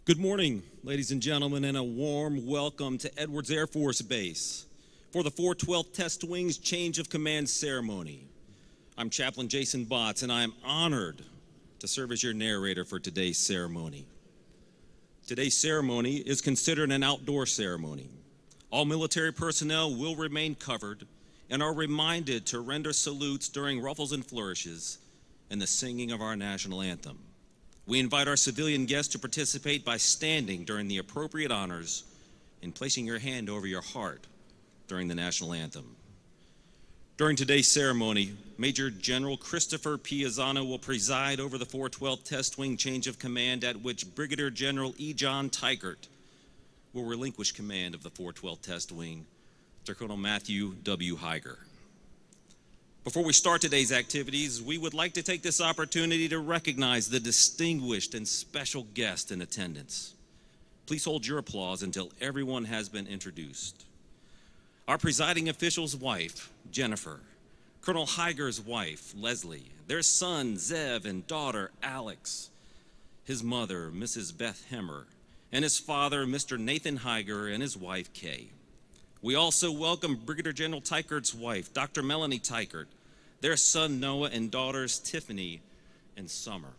Good morning, ladies and gentlemen, and a warm welcome to Edwards Air Force Base for the 412th Test Wing's Change of Command ceremony. I'm Chaplain Jason Botts, and I am honored to serve as your narrator for today's ceremony. Today's ceremony is considered an outdoor ceremony. All military personnel will remain covered and are reminded to render salutes during ruffles and flourishes and the singing of our national anthem. We invite our civilian guests to participate by standing during the appropriate honors and placing your hand over your heart during the national anthem. During today's ceremony, Major General Christopher Piazzano will preside over the 412th Test Wing Change of Command, at which Brigadier General E. John Teichert will relinquish command of the 412th Test Wing to Colonel Matthew W. Higer. Before we start today's activities, we would like to take this opportunity to recognize the distinguished and special guests in attendance. Please hold your applause until everyone has been introduced. Our presiding official's wife, Jennifer, Colonel Higer's wife, Leslie, their son, Zev, and daughter, Alex, his mother, Mrs. Beth Hemmer, and his father, Mr. Nathan Higer, and his wife, Kay. We also welcome Brigadier General Teichert's wife, Dr. Melanie Teichert, their son Noah, and daughters Tiffany and Summer.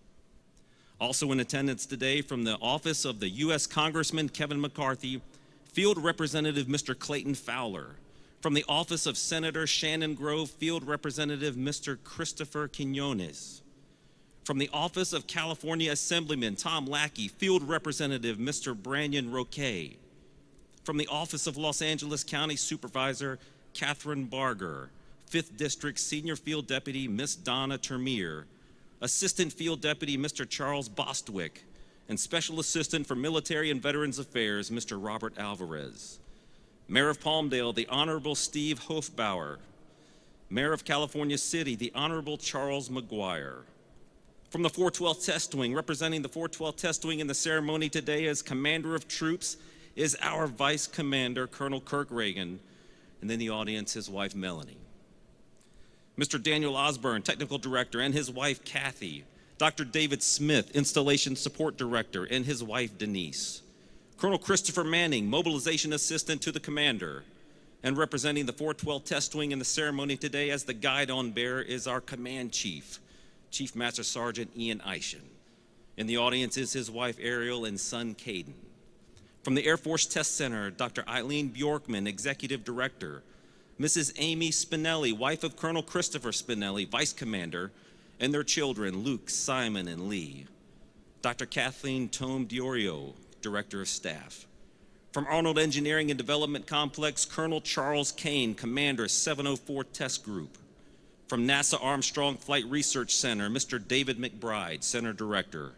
Also in attendance today from the office of the U.S. Congressman Kevin McCarthy, Field Representative Mr. Clayton Fowler. From the office of Senator Shannon Grove, Field Representative Mr. Christopher Quinones. From the office of California Assemblyman Tom Lackey, Field Representative Mr. Branyan Roque. From the office of Los Angeles County Supervisor Catherine Barger, 5th District Senior Field Deputy Miss Donna Termier, Assistant Field Deputy Mr. Charles Bostwick, and Special Assistant for Military and Veterans Affairs Mr. Robert Alvarez. Mayor of Palmdale, the Honorable Steve Hofbauer. Mayor of California City, the Honorable Charles McGuire. From the 412th Test Wing, representing the 412th Test Wing in the ceremony today as Commander of Troops, is our Vice Commander, Colonel Kirk Reagan, and then the audience, his wife, Melanie. Mr. Daniel Osborne, Technical Director, and his wife, Kathy. Dr. David Smith, Installation Support Director, and his wife, Denise. Colonel Christopher Manning, Mobilization Assistant to the Commander. And representing the 412th Test Wing in the ceremony today as the guide-on bearer is our Command Chief, Chief Master Sergeant Ian Eishen. In the audience is his wife, Ariel, and son, Caden. From the Air Force Test Center, Dr. Eileen Bjorkman, Executive Director. Mrs. Amy Spinelli, wife of Colonel Christopher Spinelli, Vice Commander, and their children, Luke, Simon, and Lee. Dr. Kathleen Tome Diorio, Director of Staff. From Arnold Engineering and Development Complex, Colonel Charles Kane, Commander, 704 Test Group. From NASA Armstrong Flight Research Center, Mr. David McBride, Center Director.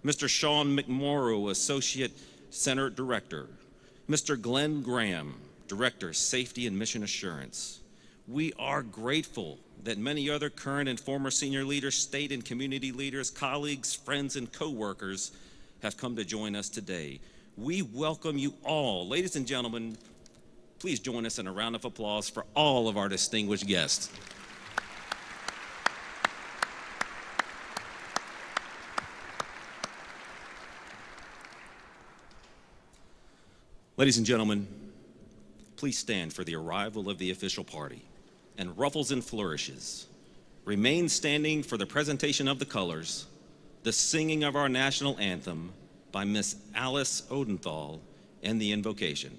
Mr. Sean McMorrow, Associate Center Director. Mr. Glenn Graham, Director, Safety and Mission Assurance. We are grateful that many other current and former senior leaders, state and community leaders, colleagues, friends, and co-workers have come to join us today. We welcome you all. Ladies and gentlemen, please join us in a round of applause for all of our distinguished guests. Ladies and gentlemen, please stand for the arrival of the official party, and ruffles and flourishes. Remain standing for the presentation of the colors, the singing of our national anthem by Miss Alice Odenthal, and the invocation.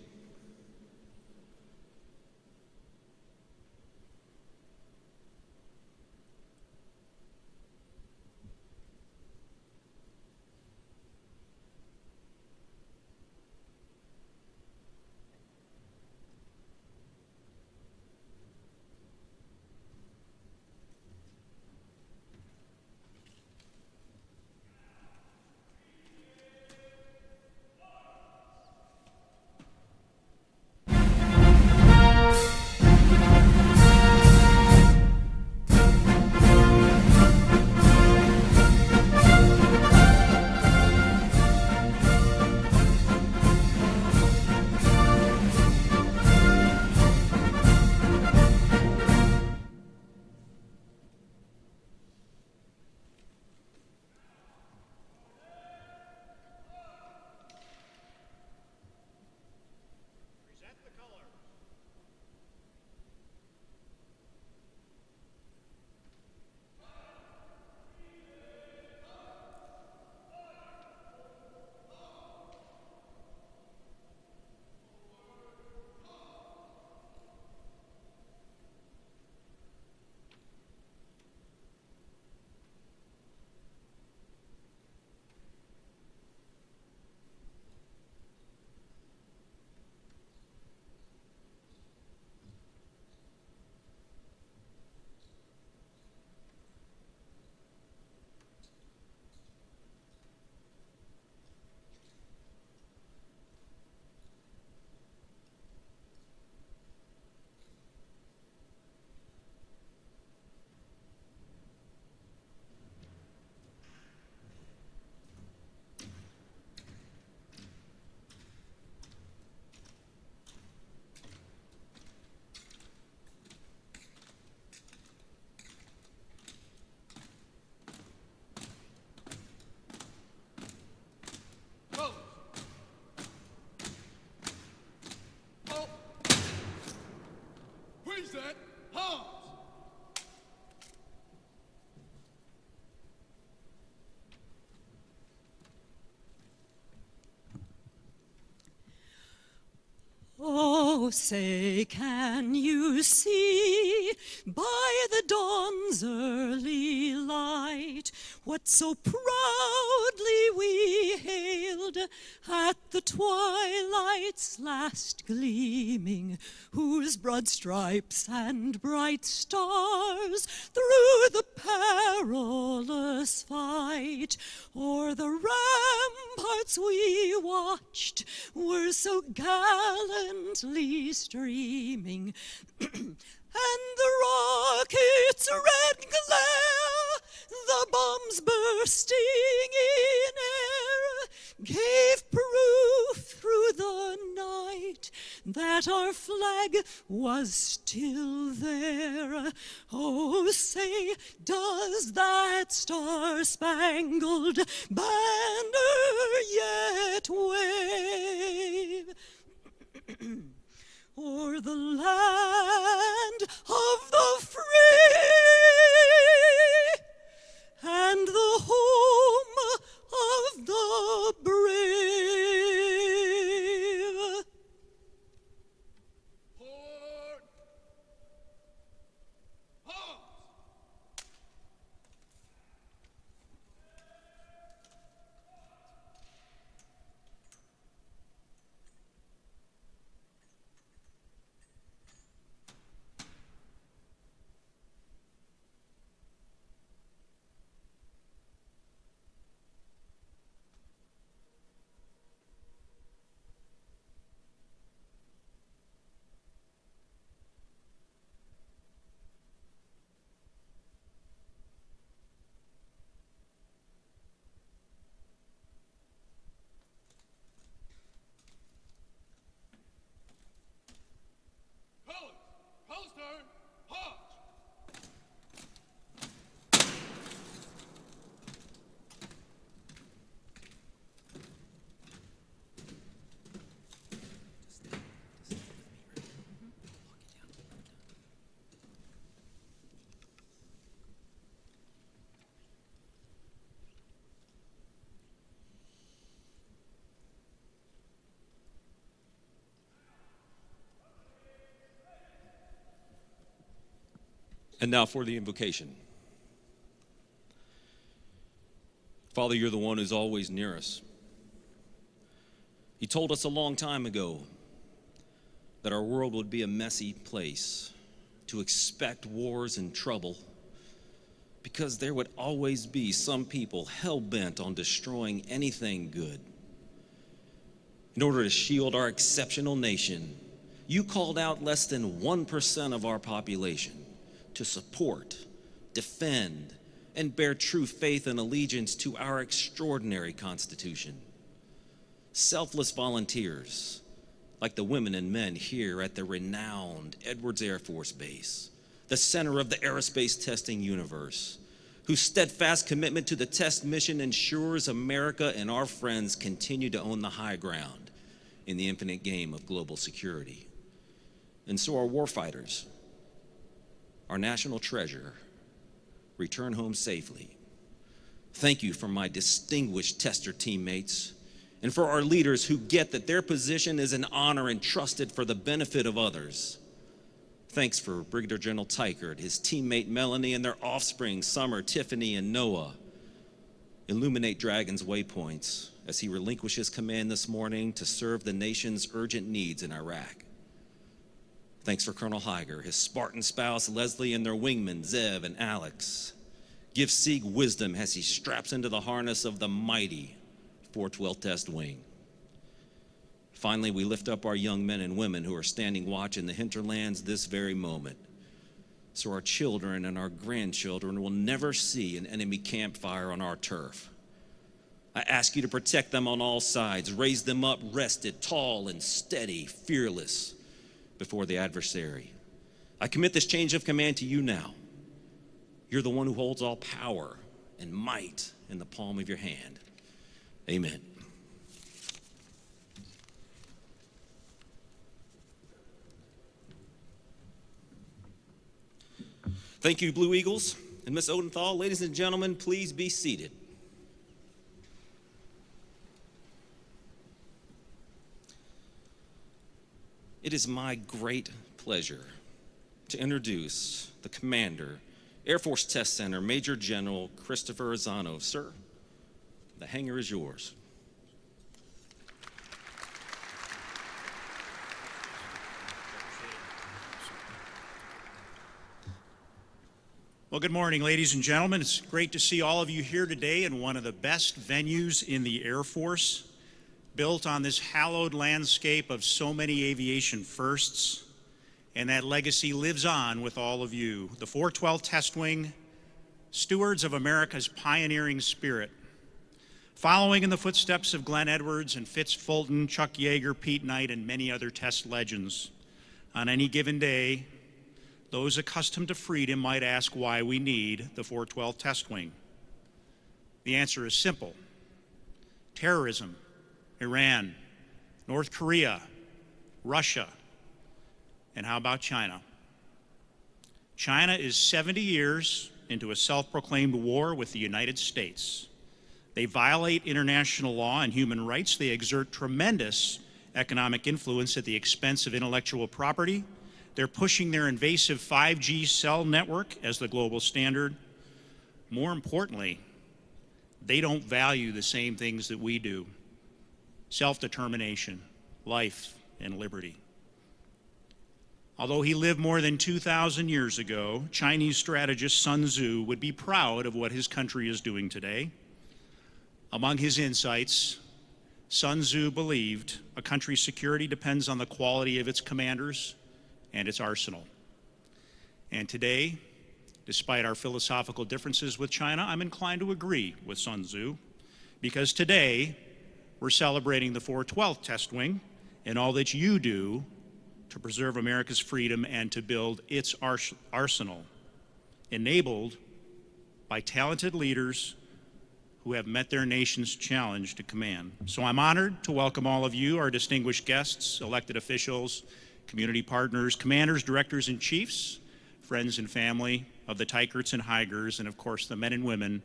Oh, say, can you see by the dawn's early light what so proudly we hailed at the twilight's last gleaming, whose broad stripes and bright stars through the perilous fight o'er the ramparts we watched were so gallantly streaming, and the rocket's red glare, the bombs bursting in air, gave proof through the night that our flag was still there. Oh, say, does that star-spangled banner yet wave o'er the land of the free and the home of the brave? Port! Halt! Holster! Halt! And now for the invocation. Father, you're the one who's always near us. You told us a long time ago that our world would be a messy place, to expect wars and trouble, because there would always be some people hell-bent on destroying anything good. In order to shield our exceptional nation, you called out less than 1% of our population to support, defend, and bear true faith and allegiance to our extraordinary Constitution. Selfless volunteers, like the women and men here at the renowned Edwards Air Force Base, the center of the aerospace testing universe, whose steadfast commitment to the test mission ensures America and our friends continue to own the high ground in the infinite game of global security. And so our warfighters, our national treasure, return home safely. Thank you for my distinguished tester teammates and for our leaders who get that their position is an honor entrusted for the benefit of others. Thanks for Brigadier General Teichert, his teammate Melanie, and their offspring Summer, Tiffany, and Noah. Illuminate Dragon's waypoints as he relinquishes command this morning to serve the nation's urgent needs in Iraq. Thanks for Colonel Higer, his Spartan spouse Leslie, and their wingmen Zev and Alex. Give Sieg wisdom as he straps into the harness of the mighty 412th Test Wing. Finally, we lift up our young men and women who are standing watch in the hinterlands this very moment, so our children and our grandchildren will never see an enemy campfire on our turf. I ask you to protect them on all sides, raise them up rested, tall and steady, fearless before the adversary. I commit this change of command to you now. You're the one who holds all power and might in the palm of your hand. Amen. Thank you, Blue Eagles. And Miss Odenthal, ladies and gentlemen, please be seated. It is my great pleasure to introduce the Commander, Air Force Test Center, Major General Christopher Azzano. Sir, the hangar is yours. Well, good morning, ladies and gentlemen. It's great to see all of you here today in one of the best venues in the Air Force, built on this hallowed landscape of so many aviation firsts, and that legacy lives on with all of you. The 412 Test Wing, stewards of America's pioneering spirit. Following in the footsteps of Glenn Edwards and Fitz Fulton, Chuck Yeager, Pete Knight, and many other test legends. On any given day, those accustomed to freedom might ask why we need the 412 Test Wing. The answer is simple. Terrorism, Iran, North Korea, Russia, and how about China? China is 70 years into a self-proclaimed war with the United States. They violate international law and human rights. They exert tremendous economic influence at the expense of intellectual property. They're pushing their invasive 5G cell network as the global standard. More importantly, they don't value the same things that we do: self-determination, life, and liberty. Although he lived more than 2,000 years ago, Chinese strategist Sun Tzu would be proud of what his country is doing today. Among his insights, Sun Tzu believed a country's security depends on the quality of its commanders and its arsenal. And today, despite our philosophical differences with China, I'm inclined to agree with Sun Tzu, because today we're celebrating the 412th Test Wing and all that you do to preserve America's freedom and to build its arsenal, enabled by talented leaders who have met their nation's challenge to command. So I'm honored to welcome all of you, our distinguished guests, elected officials, community partners, commanders, directors, and chiefs, friends and family of the Teicherts and Higers, and of course the men and women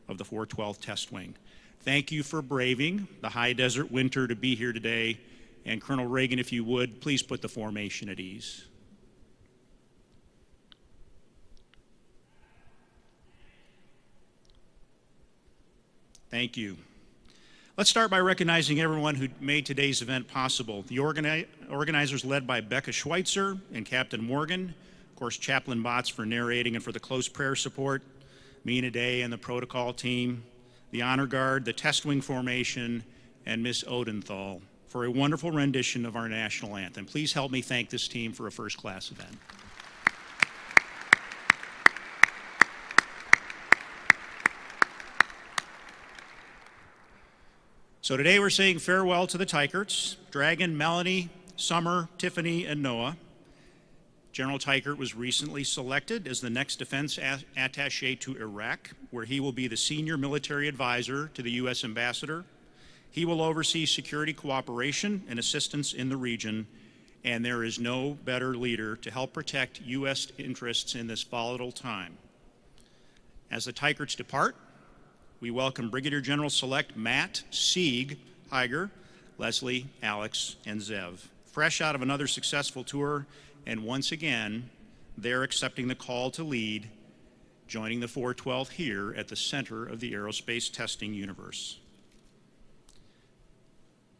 of the 412th Test Wing. Thank you for braving the high desert winter to be here today. And Colonel Reagan, if you would, please put the formation at ease. Thank you. Let's start by recognizing everyone who made today's event possible. The organizers led by Becca Schweitzer and Captain Morgan, of course Chaplain Botts for narrating and for the close prayer support, Mina Day and the protocol team, the Honor Guard, the Test Wing formation, and Miss Odenthal for a wonderful rendition of our national anthem. Please help me thank this team for a first-class event. So today we're saying farewell to the Teicherts, Dragon, Melanie, Summer, Tiffany, and Noah. General Teichert was recently selected as the next defense attaché to Iraq, where he will be the senior military advisor to the U.S. ambassador. He will oversee security cooperation and assistance in the region, and there is no better leader to help protect U.S. interests in this volatile time. As the Teicherts depart, we welcome Brigadier General-Select Matt Sieg Higer, Leslie, Alex, and Zev. Fresh out of another successful tour, and once again, they're accepting the call to lead, joining the 412th here at the center of the aerospace testing universe.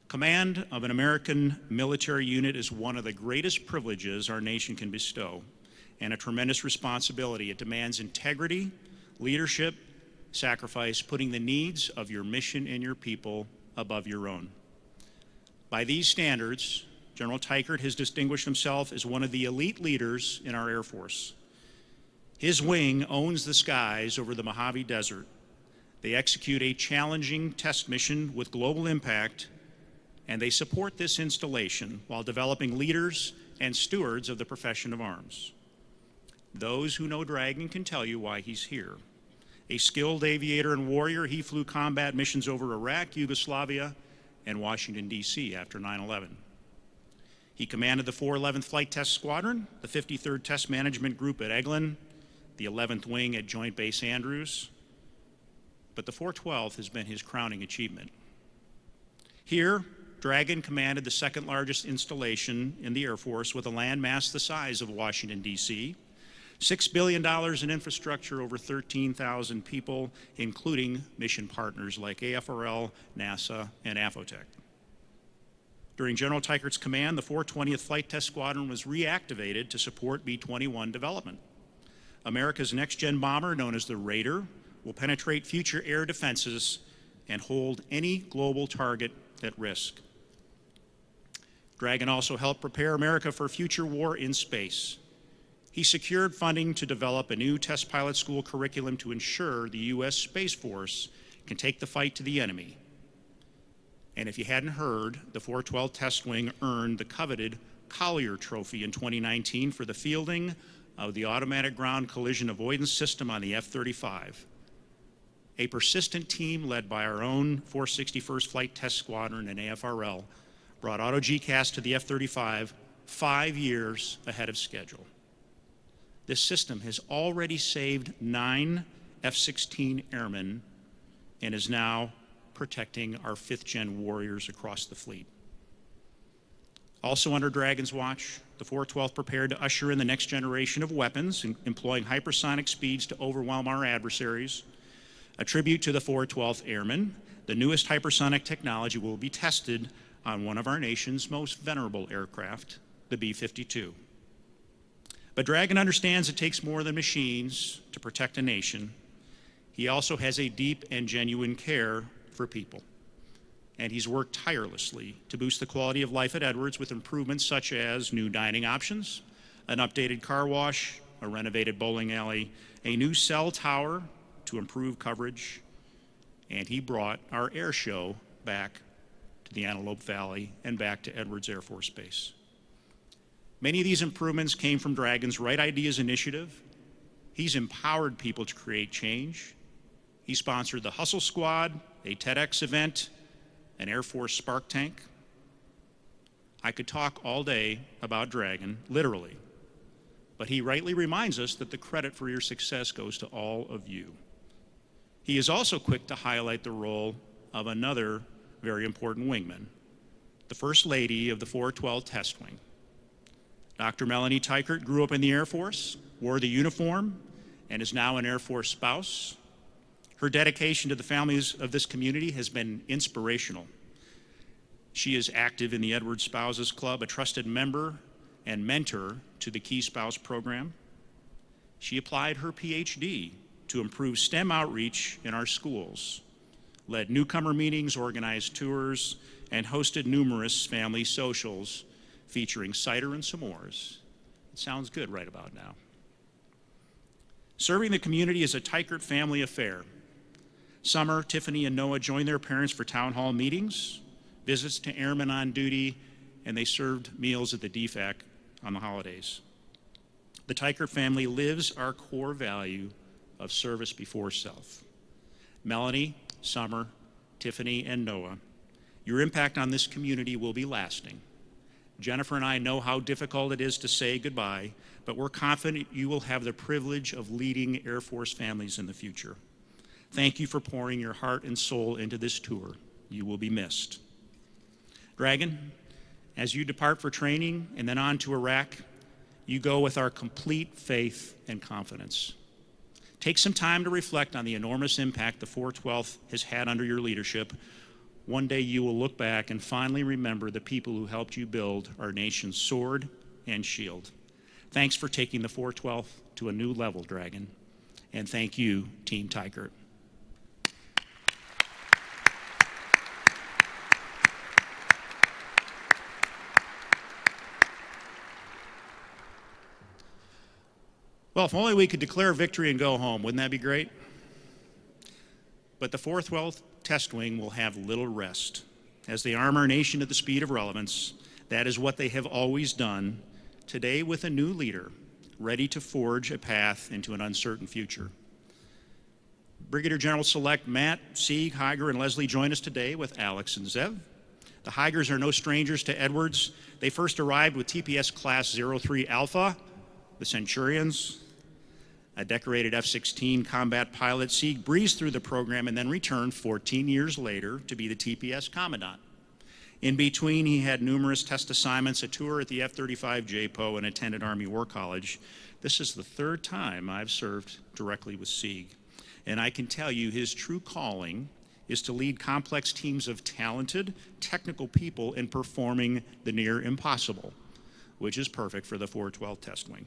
Command of an American military unit is one of the greatest privileges our nation can bestow, and a tremendous responsibility. It demands integrity, leadership, sacrifice, putting the needs of your mission and your people above your own. By these standards, General Teichert has distinguished himself as one of the elite leaders in our Air Force. His wing owns the skies over the Mojave Desert. They execute a challenging test mission with global impact, and they support this installation while developing leaders and stewards of the profession of arms. Those who know Dragon can tell you why he's here. A skilled aviator and warrior, he flew combat missions over Iraq, Yugoslavia, and Washington, D.C. after 9/11. He commanded the 411th Flight Test Squadron, the 53rd Test Management Group at Eglin, the 11th Wing at Joint Base Andrews, but the 412th has been his crowning achievement. Here, Dragon commanded the second largest installation in the Air Force with a landmass the size of Washington, D.C., $6 billion in infrastructure, over 13,000 people, including mission partners like AFRL, NASA, and Afotech. During General Teichert's command, the 420th Flight Test Squadron was reactivated to support B-21 development. America's next-gen bomber, known as the Raider, will penetrate future air defenses and hold any global target at risk. Dragon also helped prepare America for future war in space. He secured funding to develop a new test pilot school curriculum to ensure the U.S. Space Force can take the fight to the enemy. And if you hadn't heard, the 412 Test Wing earned the coveted Collier Trophy in 2019 for the fielding of the automatic ground collision avoidance system on the F-35. A persistent team led by our own 461st Flight Test Squadron and AFRL brought auto GCAS to the F-35 5 years ahead of schedule. This system has already saved 9 F-16 airmen and is now protecting our 5th-gen warriors across the fleet. Also under Dragon's watch, the 412 prepared to usher in the next generation of weapons, employing hypersonic speeds to overwhelm our adversaries. A tribute to the 412th Airmen, the newest hypersonic technology will be tested on one of our nation's most venerable aircraft, the B-52. But Dragon understands it takes more than machines to protect a nation. He also has a deep and genuine care for people. And he's worked tirelessly to boost the quality of life at Edwards with improvements such as new dining options, an updated car wash, a renovated bowling alley, a new cell tower to improve coverage, and he brought our air show back to the Antelope Valley and back to Edwards Air Force Base. Many of these improvements came from Dragon's Right Ideas initiative. He's empowered people to create change. He sponsored the Hustle Squad, a TEDx event, an Air Force Spark Tank. I could talk all day about Dragon, literally, but he rightly reminds us that the credit for your success goes to all of you. He is also quick to highlight the role of another very important wingman, the First Lady of the 412 Test Wing. Dr. Melanie Teichert grew up in the Air Force, wore the uniform, and is now an Air Force spouse. Her dedication to the families of this community has been inspirational. She is active in the Edwards Spouses Club, a trusted member and mentor to the Key Spouse program. She applied her PhD to improve STEM outreach in our schools, led newcomer meetings, organized tours, and hosted numerous family socials featuring cider and s'mores. It sounds good right about now. Serving the community is a Teichert family affair. Summer, Tiffany, and Noah joined their parents for town hall meetings, visits to airmen on duty, and they served meals at the DFAC on the holidays. The Teichert family lives our core value of service before self. Melanie, Summer, Tiffany, and Noah, your impact on this community will be lasting. Jennifer and I know how difficult it is to say goodbye, but we're confident you will have the privilege of leading Air Force families in the future. Thank you for pouring your heart and soul into this tour. You will be missed. Dragon, as you depart for training and then on to Iraq, you go with our complete faith and confidence. Take some time to reflect on the enormous impact the 412th has had under your leadership. One day you will look back and finally remember the people who helped you build our nation's sword and shield. Thanks for taking the 412th to a new level, Dragon. And thank you, Team Teichert. Well, if only we could declare victory and go home. Wouldn't that be great? But the 412th Test Wing will have little rest. As they arm our nation at the speed of relevance, that is what they have always done, today with a new leader, ready to forge a path into an uncertain future. Brigadier General Select Matt, Sieg, Higer, and Leslie join us today with Alex and Zev. The Higers are no strangers to Edwards. They first arrived with TPS Class 03 Alpha, the Centurions. A decorated F-16 combat pilot, Sieg breezed through the program and then returned 14 years later to be the TPS Commandant. In between, he had numerous test assignments, a tour at the F-35 JPO, and attended Army War College. This is the third time I've served directly with Sieg. And I can tell you his true calling is to lead complex teams of talented, technical people in performing the near impossible, which is perfect for the 412 Test Wing.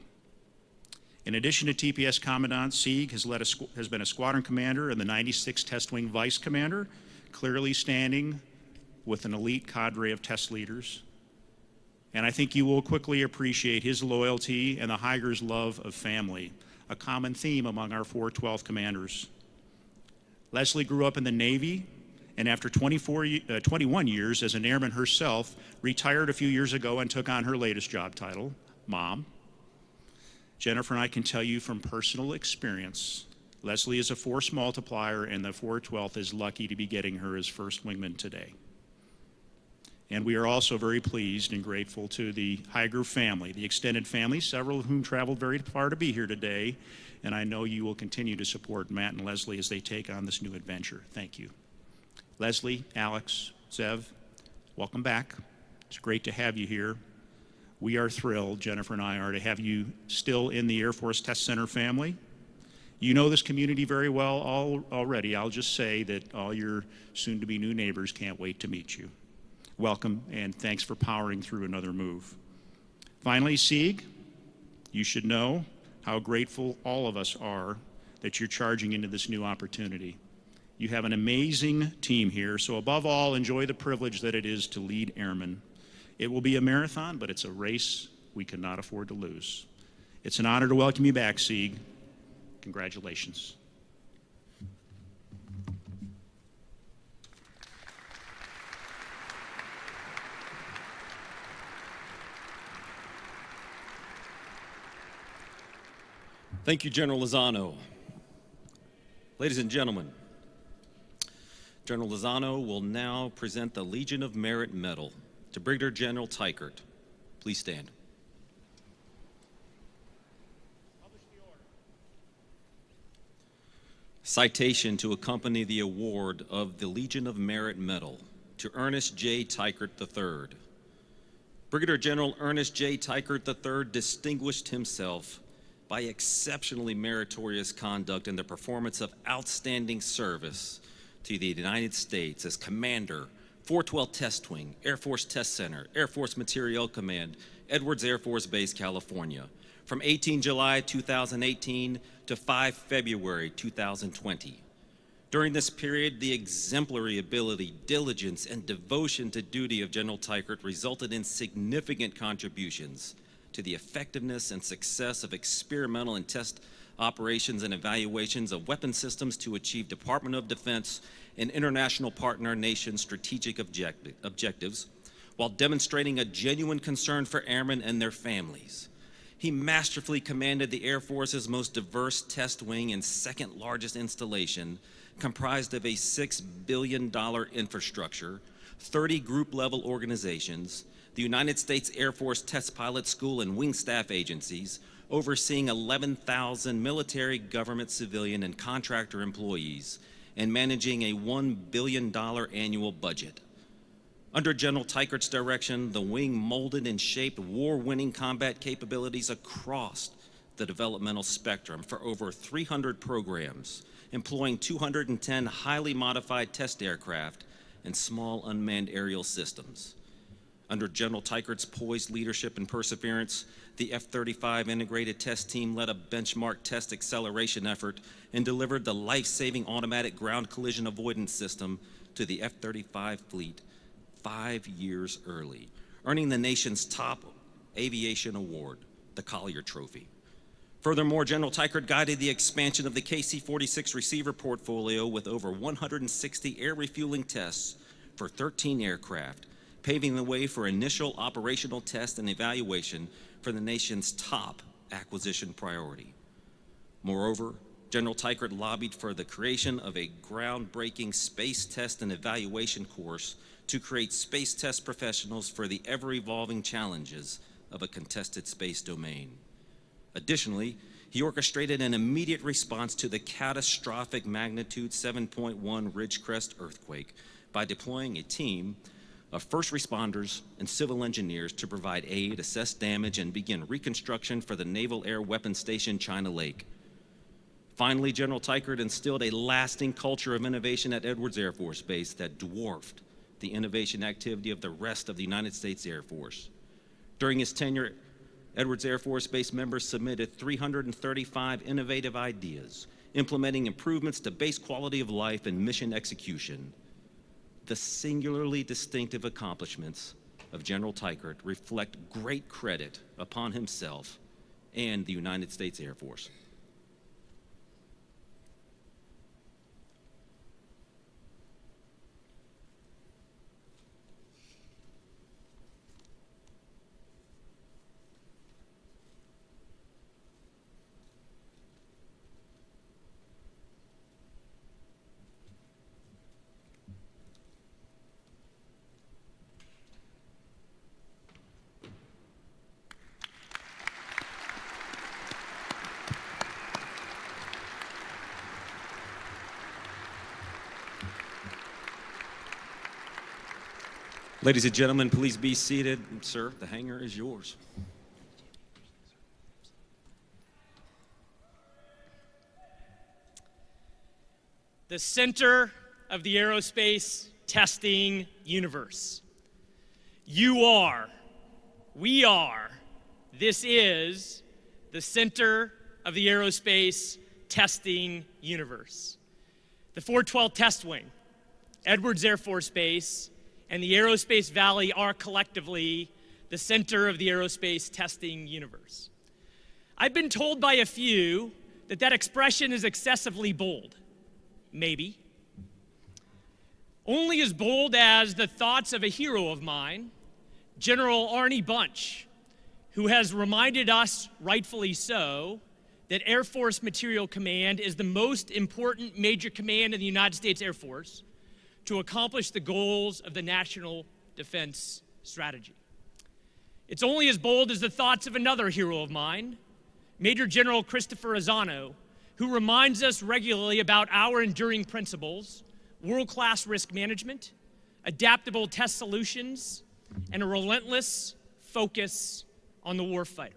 In addition to TPS Commandant, Sieg has been a squadron commander and the 96th Test Wing Vice Commander, clearly standing with an elite cadre of test leaders. And I think you will quickly appreciate his loyalty and the Higer's love of family, a common theme among our 412 commanders. Leslie grew up in the Navy, and after 21 years as an airman herself, retired a few years ago and took on her latest job title, Mom. Jennifer and I can tell you from personal experience, Leslie is a force multiplier, and the 412th is lucky to be getting her as first wingman today. And we are also very pleased and grateful to the Higer family, the extended family, several of whom traveled very far to be here today. And I know you will continue to support Matt and Leslie as they take on this new adventure. Thank you. Leslie, Alex, Zev, welcome back. It's great to have you here. We are thrilled, Jennifer and I are, to have you still in the Air Force Test Center family. You know this community very well already. I'll just say that all your soon-to-be new neighbors can't wait to meet you. Welcome, and thanks for powering through another move. Finally, Sieg, you should know how grateful all of us are that you're charging into this new opportunity. You have an amazing team here, so above all, enjoy the privilege that it is to lead airmen. It will be a marathon, but it's a race we cannot afford to lose. It's an honor to welcome you back, Sieg. Congratulations. Thank you, General Lozano. Ladies and gentlemen, General Lozano will now present the Legion of Merit Medal to Brigadier General Teichert. Please stand. Citation to accompany the award of the Legion of Merit Medal to Ernest J. Teichert III. Brigadier General Ernest J. Teichert III distinguished himself by exceptionally meritorious conduct and the performance of outstanding service to the United States as Commander, 412 Test Wing, Air Force Test Center, Air Force Materiel Command, Edwards Air Force Base, California, from 18 July 2018 to 5 February 2020. During this period, the exemplary ability, diligence, and devotion to duty of General Teichert resulted in significant contributions to the effectiveness and success of experimental and test operations and evaluations of weapon systems to achieve Department of Defense and international partner nation strategic objectives, while demonstrating a genuine concern for airmen and their families. He masterfully commanded the Air Force's most diverse test wing and second largest installation, comprised of a $6 billion infrastructure, 30 group-level organizations, the United States Air Force Test Pilot School and wing staff agencies, overseeing 11,000 military, government, civilian, and contractor employees, and managing a $1 billion annual budget. Under General Teichert's direction, the wing molded and shaped war-winning combat capabilities across the developmental spectrum for over 300 programs, employing 210 highly modified test aircraft and small unmanned aerial systems. Under General Teichert's poised leadership and perseverance, the F-35 Integrated Test Team led a benchmark test acceleration effort and delivered the life-saving automatic ground collision avoidance system to the F-35 fleet 5 years early, earning the nation's top aviation award, the Collier Trophy. Furthermore, General Teichert guided the expansion of the KC-46 receiver portfolio with over 160 air refueling tests for 13 aircraft, paving the way for initial operational test and evaluation for the nation's top acquisition priority. Moreover, General Teichert lobbied for the creation of a groundbreaking space test and evaluation course to create space test professionals for the ever-evolving challenges of a contested space domain. Additionally, he orchestrated an immediate response to the catastrophic magnitude 7.1 Ridgecrest earthquake by deploying a team of first responders and civil engineers to provide aid, assess damage, and begin reconstruction for the Naval Air Weapons Station China Lake. Finally, General Teichert instilled a lasting culture of innovation at Edwards Air Force Base that dwarfed the innovation activity of the rest of the United States Air Force. During his tenure, Edwards Air Force Base members submitted 335 innovative ideas, implementing improvements to base quality of life and mission execution. The singularly distinctive accomplishments of General Teichert reflect great credit upon himself and the United States Air Force. Ladies and gentlemen, please be seated. Sir, the hangar is yours. The center of the aerospace testing universe. You are, we are, this is the center of the aerospace testing universe. The 412 Test Wing, Edwards Air Force Base, and the Aerospace Valley are collectively the center of the aerospace testing universe. I've been told by a few that that expression is excessively bold. Maybe. Only as bold as the thoughts of a hero of mine, General Arnie Bunch, who has reminded us, rightfully so, that Air Force Materiel Command is the most important major command in the United States Air Force to accomplish the goals of the National Defense Strategy. It's only as bold as the thoughts of another hero of mine, Major General Christopher Azzano, who reminds us regularly about our enduring principles, world-class risk management, adaptable test solutions, and a relentless focus on the warfighter.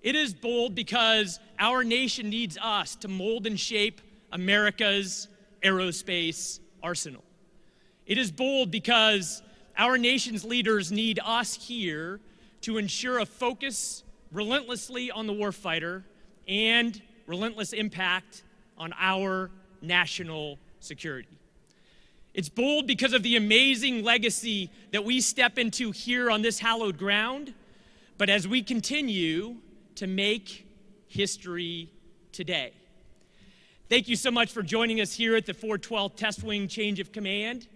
It is bold because our nation needs us to mold and shape America's aerospace arsenal. It is bold because our nation's leaders need us here to ensure a focus relentlessly on the warfighter and relentless impact on our national security. It's bold because of the amazing legacy that we step into here on this hallowed ground, but as we continue to make history today. Thank you so much for joining us here at the 412 Test Wing Change of Command,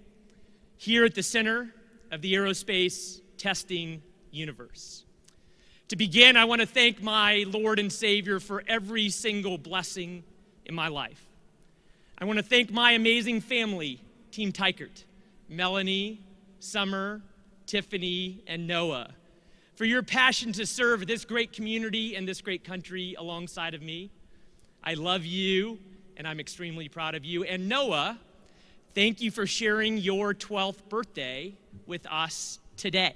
here at the center of the aerospace testing universe. To begin, I want to thank my Lord and Savior for every single blessing in my life. I want to thank my amazing family, Team Teichert, Melanie, Summer, Tiffany, and Noah, for your passion to serve this great community and this great country alongside of me. I love you, and I'm extremely proud of you. And Noah, thank you for sharing your 12th birthday with us today.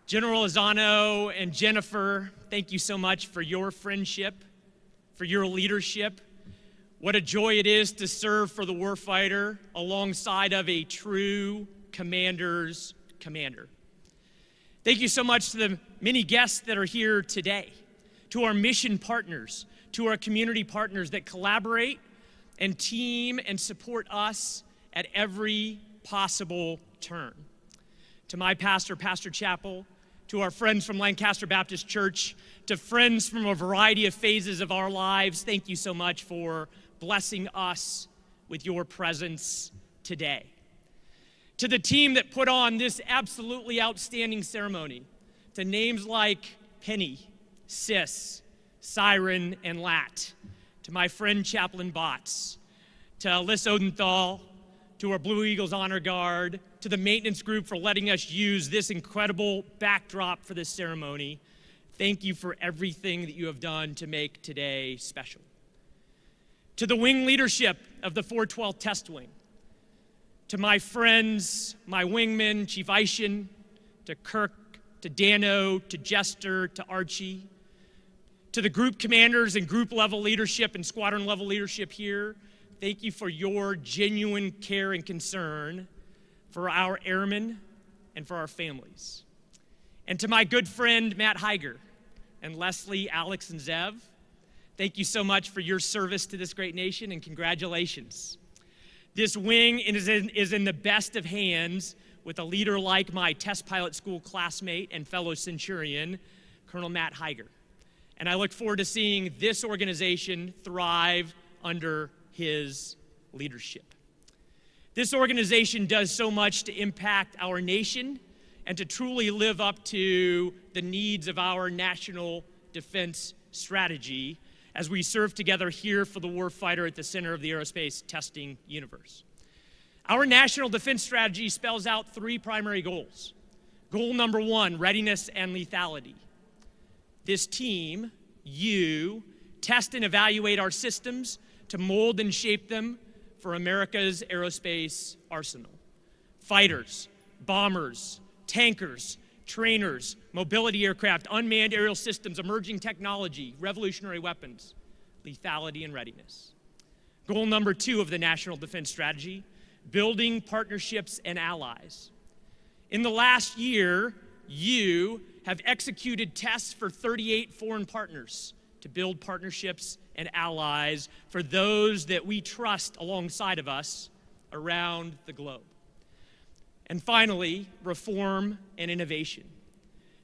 General Azzano and Jennifer, thank you so much for your friendship, for your leadership. What a joy it is to serve for the warfighter alongside of a true commander's commander. Thank you so much to the many guests that are here today, to our mission partners, to our community partners that collaborate and team and support us at every possible turn. To my pastor, Pastor Chappell, to our friends from Lancaster Baptist Church, to friends from a variety of phases of our lives, thank you so much for blessing us with your presence today. To the team that put on this absolutely outstanding ceremony, to names like Penny, Sis, Siren, and Lat, to my friend Chaplain Botts, to Alyssa Odenthal, to our Blue Eagles Honor Guard, to the maintenance group for letting us use this incredible backdrop for this ceremony, thank you for everything that you have done to make today special. To the wing leadership of the 412th Test Wing, to my friends, my wingmen, Chief Eischen, to Kirk, to Dano, to Jester, to Archie, to the group commanders and group level leadership and squadron level leadership here, thank you for your genuine care and concern for our airmen and for our families. And to my good friend Matt Higer and Leslie, Alex, and Zev, thank you so much for your service to this great nation, and congratulations. This wing is in the best of hands with a leader like my test pilot school classmate and fellow Centurion, Colonel Matt Higer. And I look forward to seeing this organization thrive under his leadership. This organization does so much to impact our nation and to truly live up to the needs of our national defense strategy as we serve together here for the warfighter at the center of the aerospace testing universe. Our national defense strategy spells out three primary goals. Goal number one, readiness and lethality. This team, you, test and evaluate our systems to mold and shape them for America's aerospace arsenal. Fighters, bombers, tankers, trainers, mobility aircraft, unmanned aerial systems, emerging technology, revolutionary weapons, lethality and readiness. Goal number two of the National Defense Strategy, building partnerships and allies. In the last year, you have executed tests for 38 foreign partners to build partnerships and allies for those that we trust alongside of us around the globe. And finally, reform and innovation.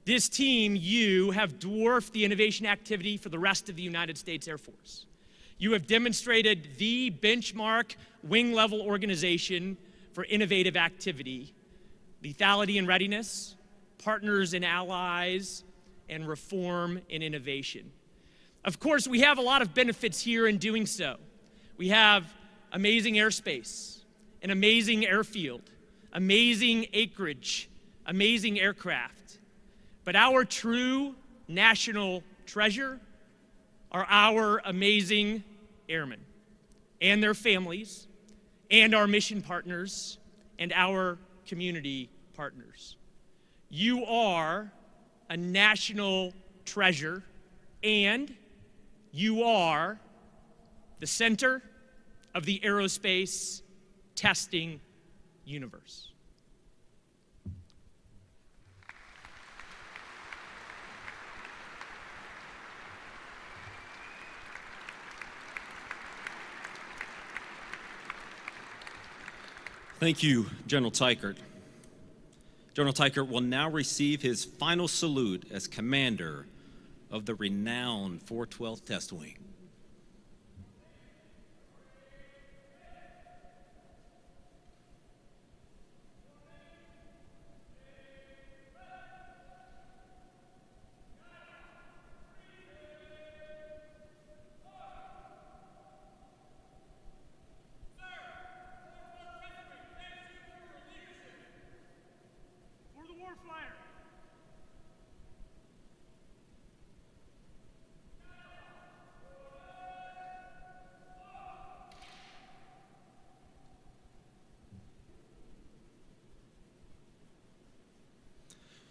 This team, you, have dwarfed the innovation activity for the rest of the United States Air Force. You have demonstrated the benchmark wing-level organization for innovative activity, lethality and readiness, partners and allies, and reform and innovation. Of course, we have a lot of benefits here in doing so. We have amazing airspace, an amazing airfield, amazing acreage, amazing aircraft. But our true national treasure are our amazing airmen and their families and our mission partners and our community partners. You are a national treasure, and you are the center of the aerospace testing universe. Thank you, General Teichert. General Teichert will now receive his final salute as commander of the renowned 412th Test Wing.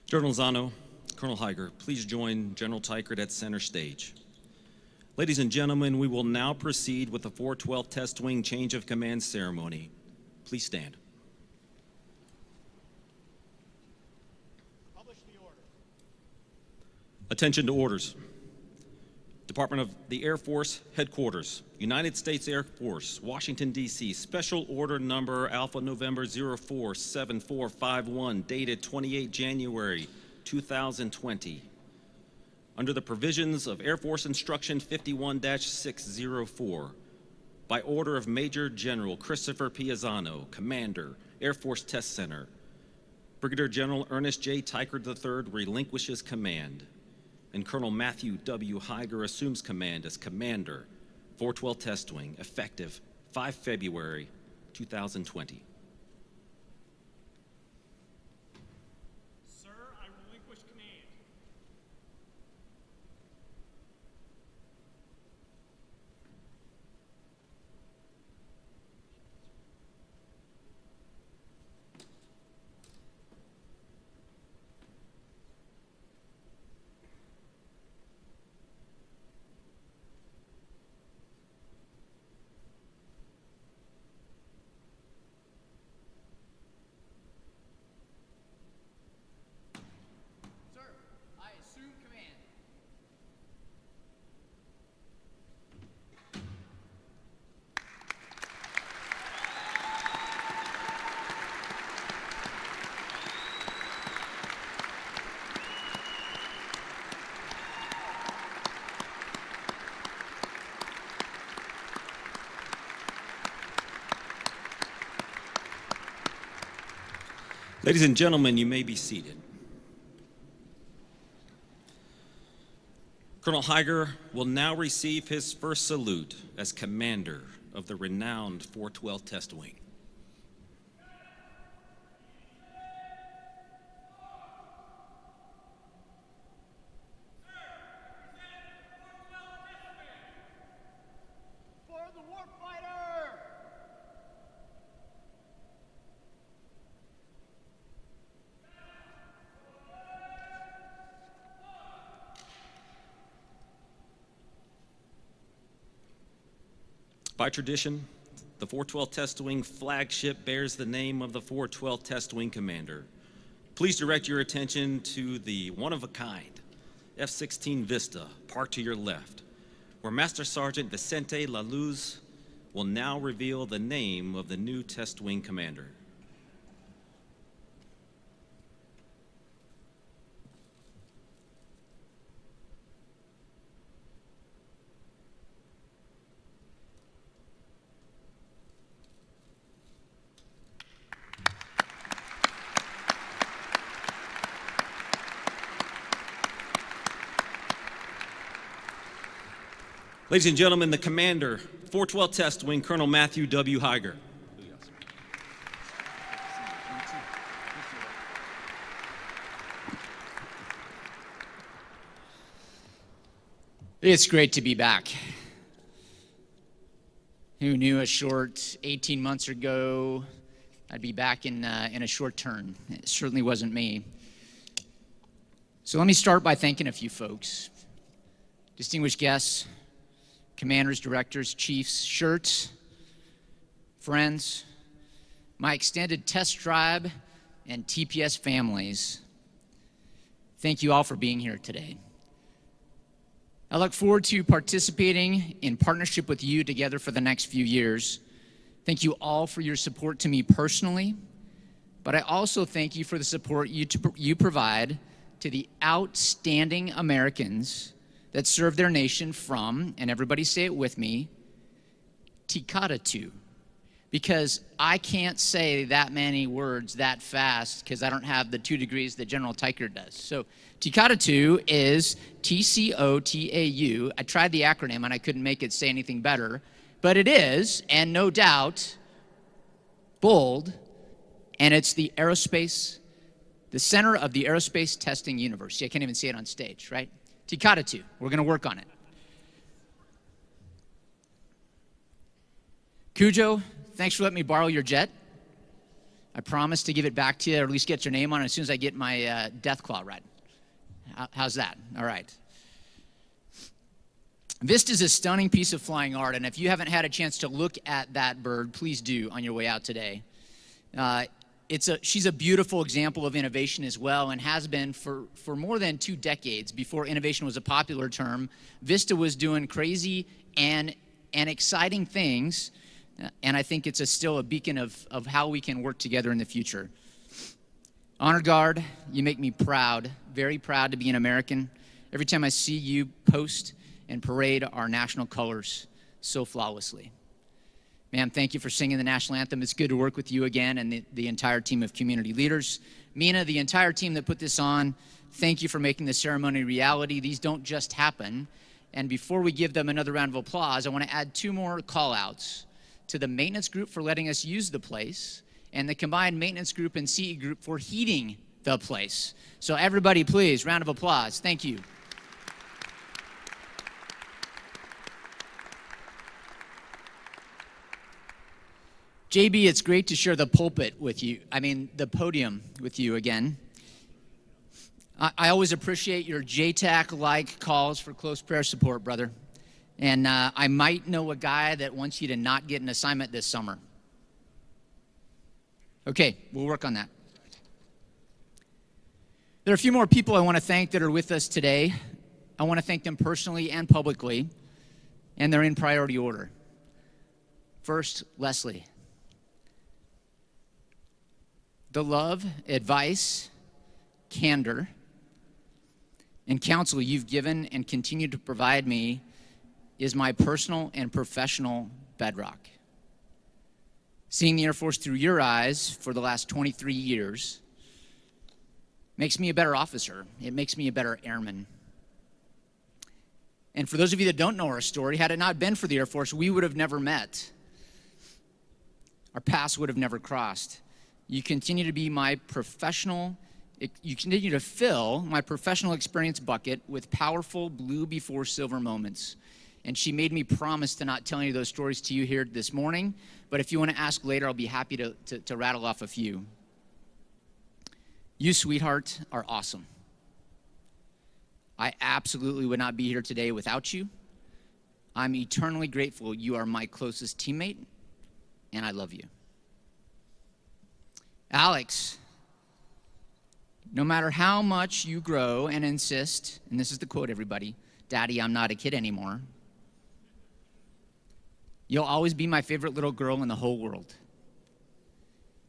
General Zano, Colonel Higer, please join General Teichert at center stage. Ladies and gentlemen, we will now proceed with the 412th Test Wing Change of Command ceremony. Please stand. Publish the order. Attention to orders. Department of the Air Force Headquarters, United States Air Force, Washington, D.C., Special Order Number Alpha November 047451, dated 28 January 2020. Under the provisions of Air Force Instruction 51-604, by order of Major General Christopher Piazzano, Commander, Air Force Test Center, Brigadier General Ernest J. Teichert III relinquishes command, and Colonel Matthew W. Higer assumes command as Commander, 412 Test Wing, effective 5 February 2020. Sir, I relinquish command. Ladies and gentlemen, you may be seated. Colonel Higer will now receive his first salute as commander of the renowned 412 Test Wing. For the warfighter! By tradition, the 412 Test Wing flagship bears the name of the 412 Test Wing commander. Please direct your attention to the one-of-a-kind F-16 Vista parked to your left, where Master Sergeant Vicente La Luz will now reveal the name of the new Test Wing commander. Ladies and gentlemen, the commander, 412 Test Wing, Colonel Matthew W. Higer. It's great to be back. Who knew a short 18 months ago I'd be back in a short turn? It certainly wasn't me. So let me start by thanking a few folks. Distinguished guests, commanders, directors, chiefs, shirts, friends, my extended test tribe, and TPS families. Thank you all for being here today. I look forward to participating in partnership with you together for the next few years. Thank you all for your support to me personally, but I also thank you for the support you provide to the outstanding Americans that serve their nation from, and everybody say it with me, Teichert to. Because I can't say that many words that fast because I don't have the 2 degrees that General Teichert does. So Teichert to is T-C-O-T-A-U. I tried the acronym and I couldn't make it say anything better, but it is, and no doubt, bold, and it's the aerospace, the center of the aerospace testing universe. I can't even say it on stage, right? Teichert to. We're going to work on it. Cujo, thanks for letting me borrow your jet. I promise to give it back to you, or at least get your name on it as soon as I get my death claw right. How's that? All right. Vista is a stunning piece of flying art, and if you haven't had a chance to look at that bird, please do on your way out today. She's a beautiful example of innovation as well, and has been for more than 2 decades. Before innovation was a popular term, Vista was doing crazy and exciting things, and I think it's still a beacon of how we can work together in the future. Honor Guard, you make me proud, very proud to be an American. Every time I see you post and parade our national colors so flawlessly. Ma'am, thank you for singing the national anthem. It's good to work with you again and the entire team of community leaders. Mina, the entire team that put this on, thank you for making the ceremony reality. These don't just happen. And before we give them another round of applause, I want to add 2 more call-outs to the maintenance group for letting us use the place, and the combined maintenance group and CE group for heating the place. So everybody, please, round of applause. Thank you. JB, it's great to share the pulpit with you. The podium with you again. I always appreciate your JTAC-like calls for close prayer support, brother. And I might know a guy that wants you to not get an assignment this summer. Okay, we'll work on that. There are a few more people I want to thank that are with us today. I want to thank them personally and publicly, and they're in priority order. First, Leslie. The love, advice, candor, and counsel you've given and continue to provide me is my personal and professional bedrock. Seeing the Air Force through your eyes for the last 23 years Makes me a better officer. It makes me a better airman. And for those of you that don't know our story, had it not been for the Air Force, we would have never met. Our paths would have never crossed. You continue to be my you continue to fill my professional experience bucket with powerful blue before silver moments. And she made me promise to not tell any of those stories to you here this morning. But if you want to ask later, I'll be happy to rattle off a few. You, sweetheart, are awesome. I absolutely would not be here today without you. I'm eternally grateful you are my closest teammate, and I love you. Alex, no matter how much you grow and insist, and this is the quote, everybody, Daddy, I'm not a kid anymore, you'll always be my favorite little girl in the whole world.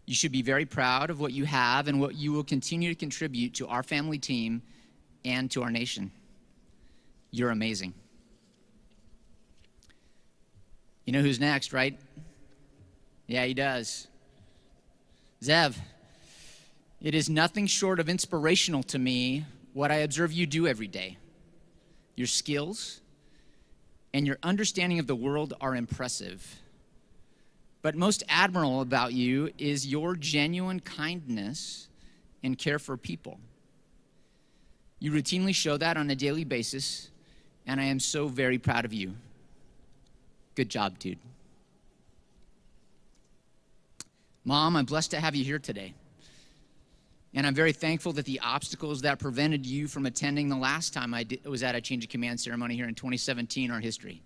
You should be very proud of what you have and what you will continue to contribute to our family team and to our nation. You're amazing. You know who's next, right? Yeah, he does. Zev, it is nothing short of inspirational to me what I observe you do every day. Your skills and your understanding of the world are impressive. But most admirable about you is your genuine kindness and care for people. You routinely show that on a daily basis, and I am so very proud of you. Good job, dude. Mom, I'm blessed to have you here today. And I'm very thankful that the obstacles that prevented you from attending the last time I was at a change of command ceremony here in 2017 are history.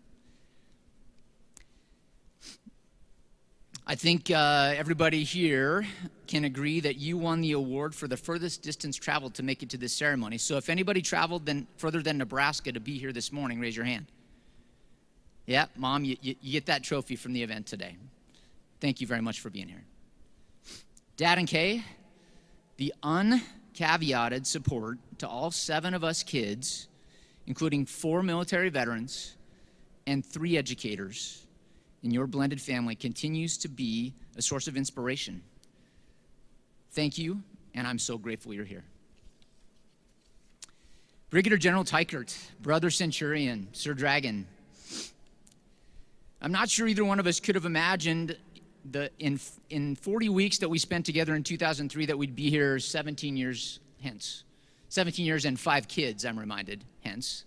I think everybody here can agree that you won the award for the furthest distance traveled to make it to this ceremony. So if anybody traveled further than Nebraska to be here this morning, raise your hand. Yeah, Mom, you get that trophy from the event today. Thank you very much for being here. Dad and Kay, the uncaveated support to all 7 of us kids, including 4 military veterans and 3 educators in your blended family, continues to be a source of inspiration. Thank you, and I'm so grateful you're here. Brigadier General Teichert, Brother Centurion, Sir Dragon. I'm not sure either one of us could have imagined in 40 weeks that we spent together in 2003 that we'd be here 17 years hence. 17 years and 5 kids, I'm reminded, hence.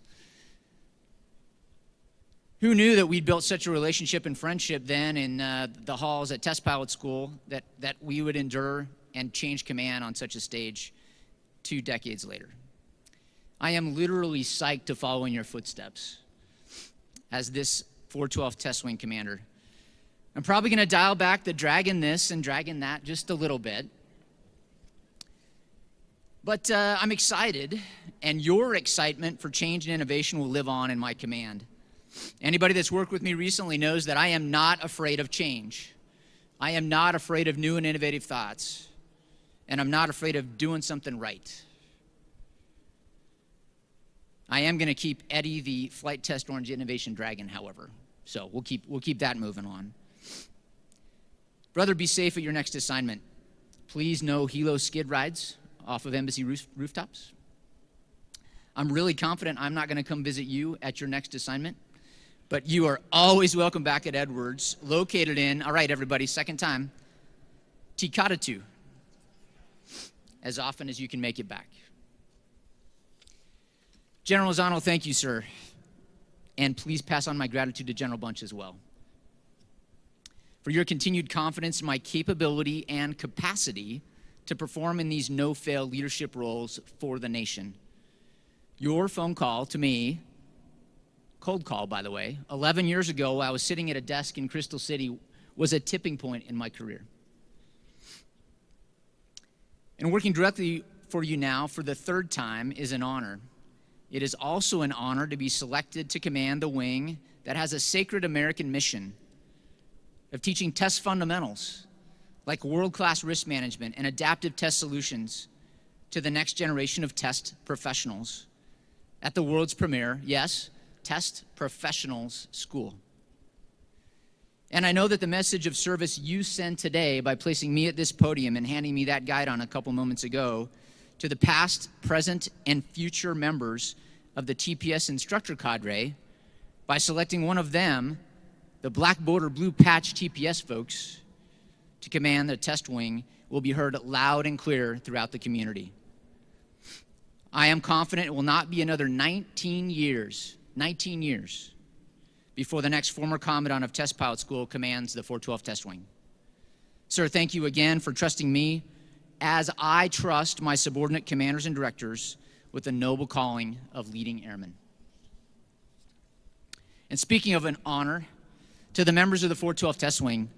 Who knew that we'd built such a relationship and friendship then in the halls at Test Pilot School that we would endure and change command on such a stage 2 decades later? I am literally psyched to follow in your footsteps as this 412 Test Wing commander. I'm probably going to dial back the dragon this and dragon that just a little bit. But I'm excited, and your excitement for change and innovation will live on in my command. Anybody that's worked with me recently knows that I am not afraid of change. I am not afraid of new and innovative thoughts. And I'm not afraid of doing something right. I am going to keep Eddie the Flight Test Orange Innovation Dragon, however. So we'll keep that moving on. Brother, be safe at your next assignment. Please no helo skid rides off of embassy rooftops. I'm really confident I'm not going to come visit you at your next assignment. But you are always welcome back at Edwards, located in, all right, everybody, second time, Tikatatu, as often as you can make it back. General Lozano, thank you, sir. And please pass on my gratitude to General Bunch as well for your continued confidence in my capability and capacity to perform in these no-fail leadership roles for the nation. Your phone call to me, cold call, by the way, 11 years ago while I was sitting at a desk in Crystal City, was a tipping point in my career. And working directly for you now for the 3rd time is an honor. It is also an honor to be selected to command the wing that has a sacred American mission of teaching test fundamentals like world-class risk management and adaptive test solutions to the next generation of test professionals at the world's premier, yes, Test Professionals School. And I know that the message of service you send today by placing me at this podium and handing me that guidon a couple moments ago to the past, present, and future members of the TPS instructor cadre by selecting one of them, the black border blue patch TPS folks, to command the test wing will be heard loud and clear throughout the community. I am confident it will not be another 19 years before the next former commandant of Test Pilot School commands the 412 Test Wing. Sir, thank you again for trusting me as I trust my subordinate commanders and directors with the noble calling of leading airmen. And speaking of an honor, to the members of the 412 Test Wing,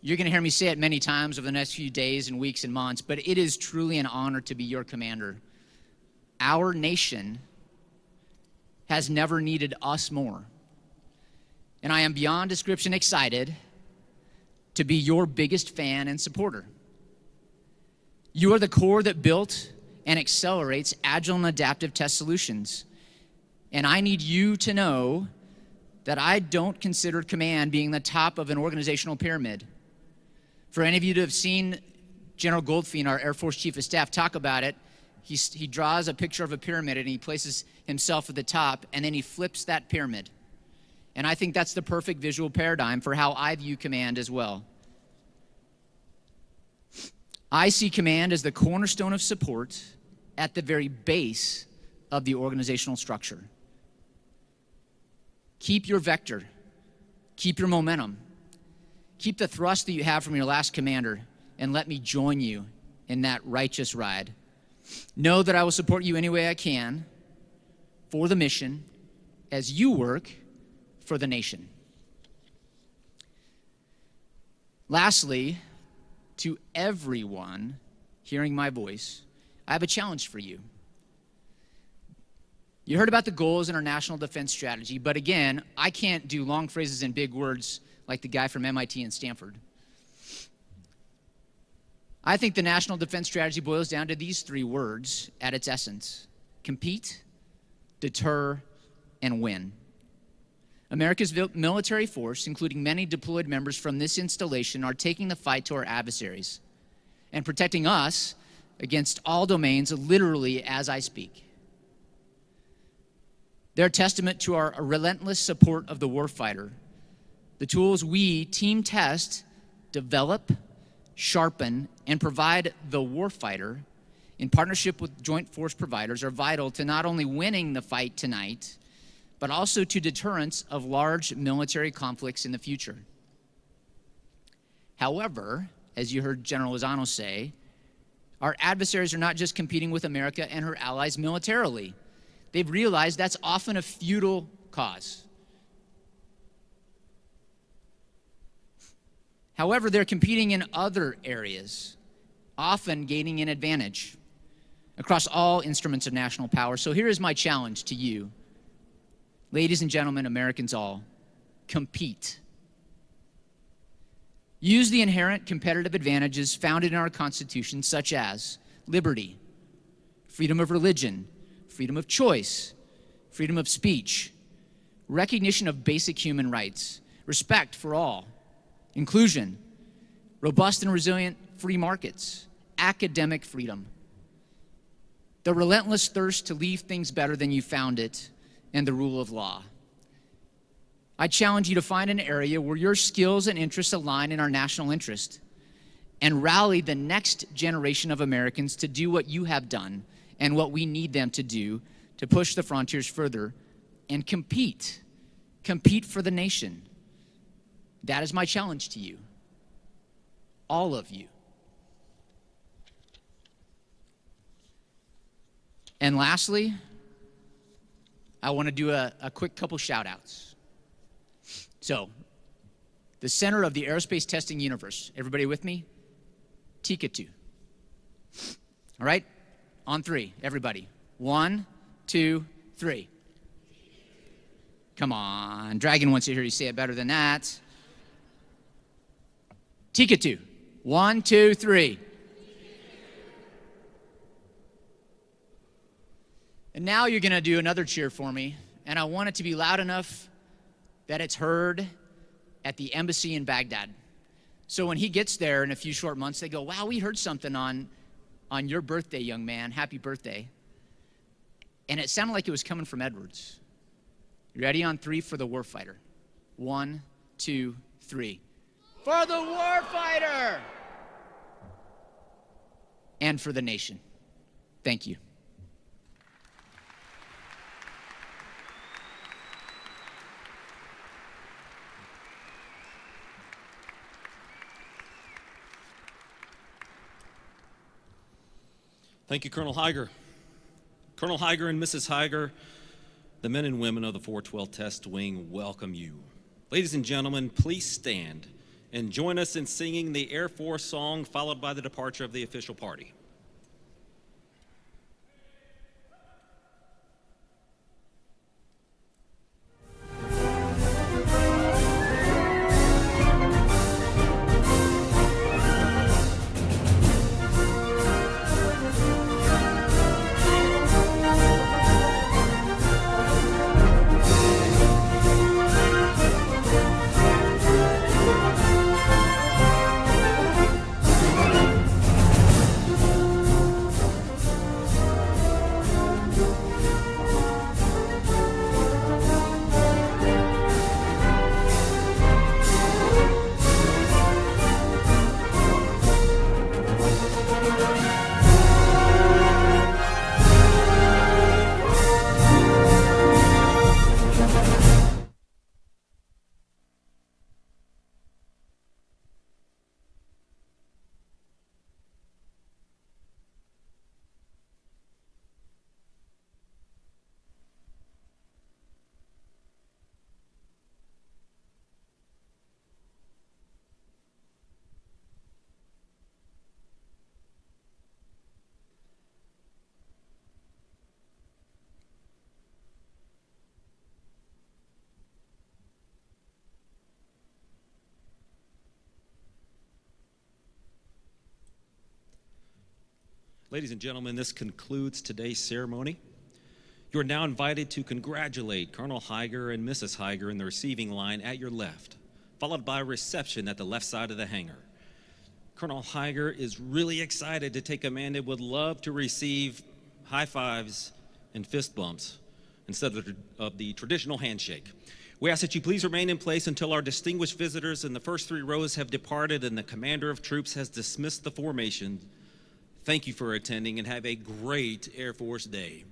you're going to hear me say it many times over the next few days and weeks and months, but it is truly an honor to be your commander. Our nation has never needed us more. And I am beyond description excited to be your biggest fan and supporter. You are the core that built and accelerates agile and adaptive test solutions. And I need you to know that I don't consider command being the top of an organizational pyramid. For any of you to have seen General Goldfein, our Air Force Chief of Staff, talk about it, he draws a picture of a pyramid and he places himself at the top and then he flips that pyramid. And I think that's the perfect visual paradigm for how I view command as well. I see command as the cornerstone of support at the very base of the organizational structure. Keep your vector. Keep your momentum. Keep the thrust that you have from your last commander, and let me join you in that righteous ride. Know that I will support you any way I can for the mission as you work for the nation. Lastly, to everyone hearing my voice, I have a challenge for you. You heard about the goals in our national defense strategy, but again, I can't do long phrases and big words like the guy from MIT and Stanford. I think the national defense strategy boils down to these three words at its essence: compete, deter, and win. America's military force, including many deployed members from this installation, are taking the fight to our adversaries and protecting us against all domains literally as I speak. They're a testament to our relentless support of the warfighter, the tools we, team test, develop, sharpen, and provide the warfighter in partnership with joint force providers are vital to not only winning the fight tonight, but also to deterrence of large military conflicts in the future. However, as you heard General Lozano say, our adversaries are not just competing with America and her allies militarily. They've realized that's often a futile cause. However, they're competing in other areas, often gaining an advantage across all instruments of national power. So here is my challenge to you. Ladies and gentlemen, Americans all, compete. Use the inherent competitive advantages founded in our Constitution, such as liberty, freedom of religion, freedom of choice, freedom of speech, recognition of basic human rights, respect for all, inclusion, robust and resilient free markets, academic freedom, the relentless thirst to leave things better than you found it, and the rule of law. I challenge you to find an area where your skills and interests align in our national interest and rally the next generation of Americans to do what you have done and what we need them to do to push the frontiers further and compete. Compete for the nation. That is my challenge to you. All of you. And lastly, I want to do a quick couple shout outs. So, the center of the aerospace testing universe. Everybody with me? Teichert. All right? On three, everybody. 1, 2, 3. Come on. Dragon wants to hear you say it better than that. Teichert. 1, 2, 3. And now you're going to do another cheer for me, and I want it to be loud enough that it's heard at the embassy in Baghdad. So when he gets there in a few short months, they go, wow, we heard something on on your birthday, young man. Happy birthday. And it sounded like it was coming from Edwards. You ready? On 3 for the warfighter. 1, 2, 3. For the warfighter! And for the nation. Thank you. Thank you, Colonel Higer. Colonel Higer and Mrs. Higer, the men and women of the 412 Test Wing welcome you. Ladies and gentlemen, please stand and join us in singing the Air Force song, followed by the departure of the official party. Ladies and gentlemen, this concludes today's ceremony. You are now invited to congratulate Colonel Higer and Mrs. Higer in the receiving line at your left, followed by a reception at the left side of the hangar. Colonel Higer is really excited to take command and would love to receive high fives and fist bumps instead of the traditional handshake. We ask that you please remain in place until our distinguished visitors in the first 3 rows have departed and the commander of troops has dismissed the formation. Thank you for attending and have a great Air Force Day.